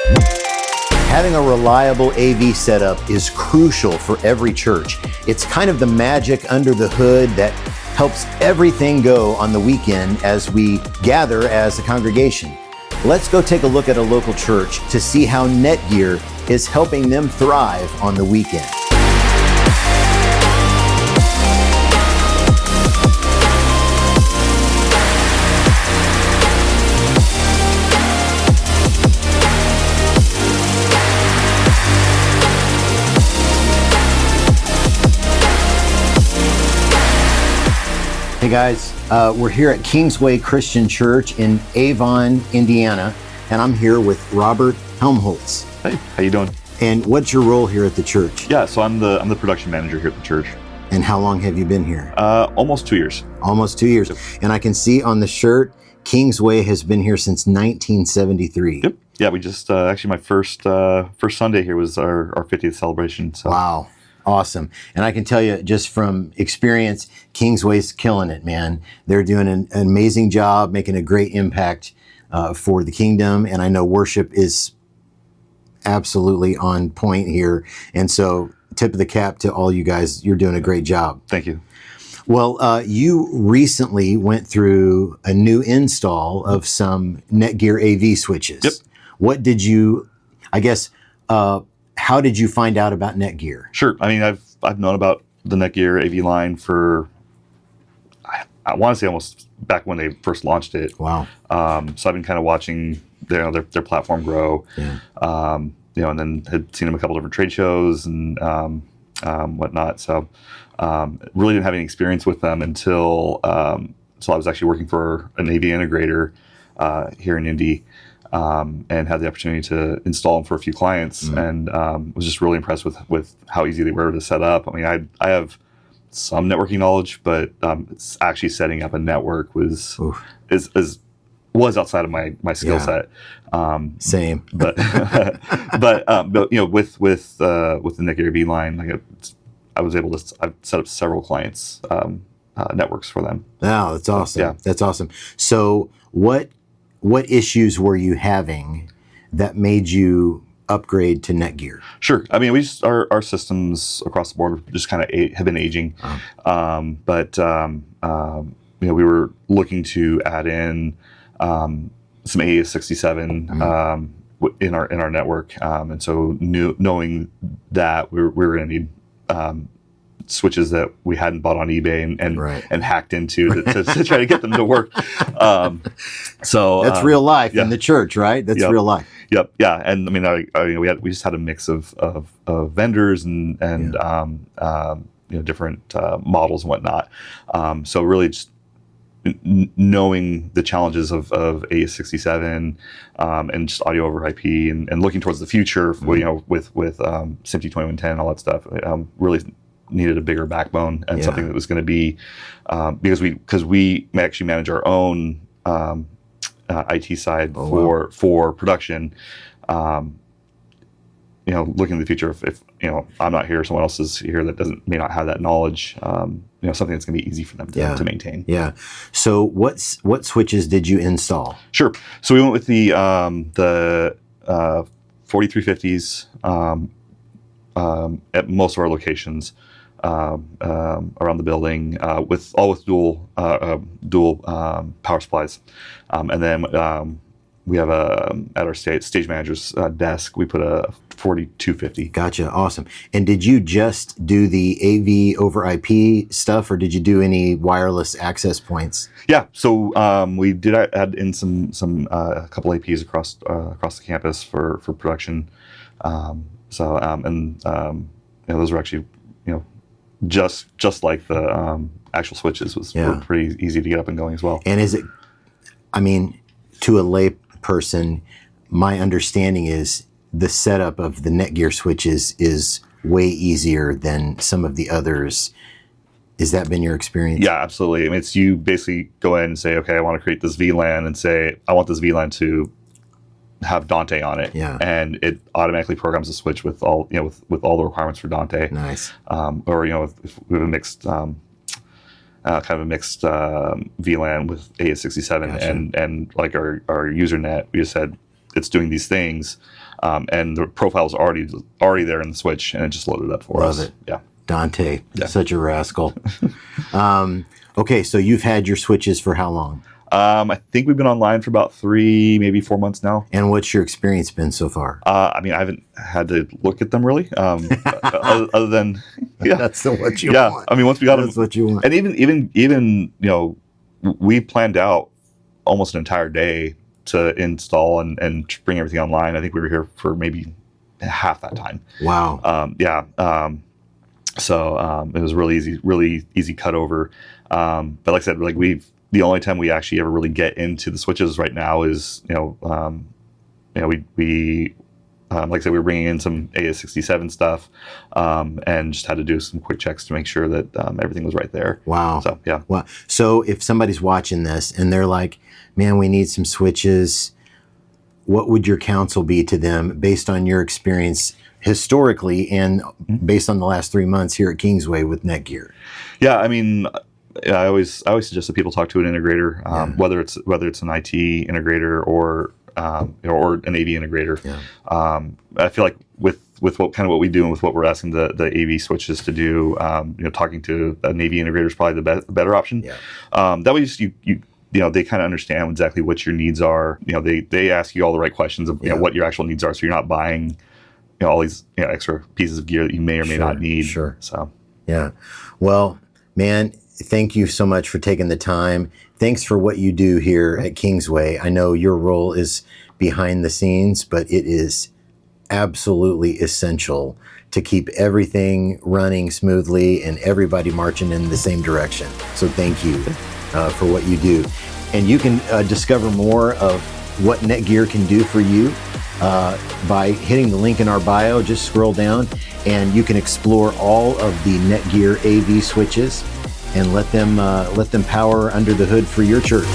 Having a reliable AV setup is crucial for every church. It's kind of the magic under the hood that helps everything go on the weekend as we gather as a congregation. Let's go take a look at a local church to see how NETGEAR is helping them thrive on the weekend. Hey guys, we're here at Kingsway Christian Church in Avon, Indiana, and I'm here with Robert Helmholz. Hey, how you doing? And what's your role here at the church? Yeah, so I'm the production manager here at the church. And how long have you been here? Almost 2 years. Almost 2 years. Yep. And I can see on the shirt, Kingsway has been here since 1973. Yep. Yeah, we just actually my first Sunday here was our 50th celebration. So. Wow. Awesome. And I can tell you just from experience, Kingsway's killing it, man. They're doing an amazing job, making a great impact for the kingdom. And I know worship is absolutely on point here. And so tip of the cap to all you guys. You're doing a great job. Thank you. Well, you recently went through a new install of some NETGEAR AV switches. Yep. What did you, I guess, how did you find out about NETGEAR? Sure. I mean, I've known about the NETGEAR AV line for, I want to say almost back when they first launched it. Wow. So I've been kind of watching their platform grow, yeah. And then had seen them a couple different trade shows and whatnot. So really didn't have any experience with them until I was actually working for an AV integrator here in Indy. And had the opportunity to install them for a few clients, and was just really impressed with how easy they were to set up. I mean, I have some networking knowledge, but it's actually setting up a network was outside of my skill set. Same, but with the NETGEAR AV line, I've set up several clients networks for them. Wow, that's awesome. Yeah. That's awesome. So what issues were you having that made you upgrade to NETGEAR? Sure. I mean, our systems across the board just kind of have been aging, but we were looking to add in some AES67 in our network, and so knowing that we were going to need switches that we hadn't bought on eBay and hacked into to try to get them to work. So that's real life in the church, right? That's real life. Yep. Yeah. And I mean, we just had a mix of vendors and different models and whatnot. So really just knowing the challenges of AES67 and just audio over IP and looking towards the future, with SMPTE 2110 and all that stuff, really needed a bigger backbone and something that was going to be because we actually manage our own IT side for production. Looking in the future, if I'm not here, someone else is here that may not have that knowledge. Something that's going to be easy for them to maintain. Yeah. So what switches did you install? Sure. So we went with the 4350s at most of our locations. Around the building, with dual power supplies, and then we have at our stage manager's desk we put a 4250. Gotcha, awesome. And did you just do the AV over IP stuff, or did you do any wireless access points? Yeah, so we did add in some a couple APs across the campus for production. Those were actually just like the actual switches were pretty easy to get up and going as well. And is it, I mean, to a lay person, my understanding is the setup of the NETGEAR switches is way easier than some of the others. Has that been your experience? Yeah, absolutely. I mean, it's you basically go in and say, okay, I want to create this VLAN and say, I want this VLAN to have Dante on it, and it automatically programs a switch with all with all the requirements for Dante. Nice. Or if we have a mixed kind of a mixed VLAN with AES67, and like our Usernet, we just said it's doing these things, and the profile's already there in the switch, and it just loaded up for us. Love it. Yeah. Dante, such a rascal. Okay, so you've had your switches for how long? I think we've been online for about 3, maybe 4 months now. And what's your experience been so far? I mean, I haven't had to look at them really, other than That's what you yeah. want. I mean, once we got That's them, what you want. and even we planned out almost an entire day to install and bring everything online. I think we were here for maybe half that time. Wow. So it was really easy cut over. But like I said, like the only time we actually ever really get into the switches right now is, we like I said, we were bringing in some AS67 stuff, and just had to do some quick checks to make sure that everything was right there. Wow. So, yeah. Wow. So if somebody's watching this and they're like, man, we need some switches, what would your counsel be to them based on your experience historically and based on the last 3 months here at Kingsway with NETGEAR? Yeah, I mean, I always suggest that people talk to an integrator, whether it's an IT integrator or an AV integrator. Yeah. I feel like with what we do and with what we're asking the AV switches to do, talking to an AV integrator is probably the better option. Yeah. That way, they kind of understand exactly what your needs are. They ask you all the right questions of what your actual needs are, so you're not buying all these extra pieces of gear that you may or may not need. Sure. So yeah. Well, man, thank you so much for taking the time. Thanks for what you do here at Kingsway. I know your role is behind the scenes, but it is absolutely essential to keep everything running smoothly and everybody marching in the same direction. So thank you for what you do. And you can discover more of what NETGEAR can do for you by hitting the link in our bio. Just scroll down and you can explore all of the NETGEAR AV switches and let them power under the hood for your church.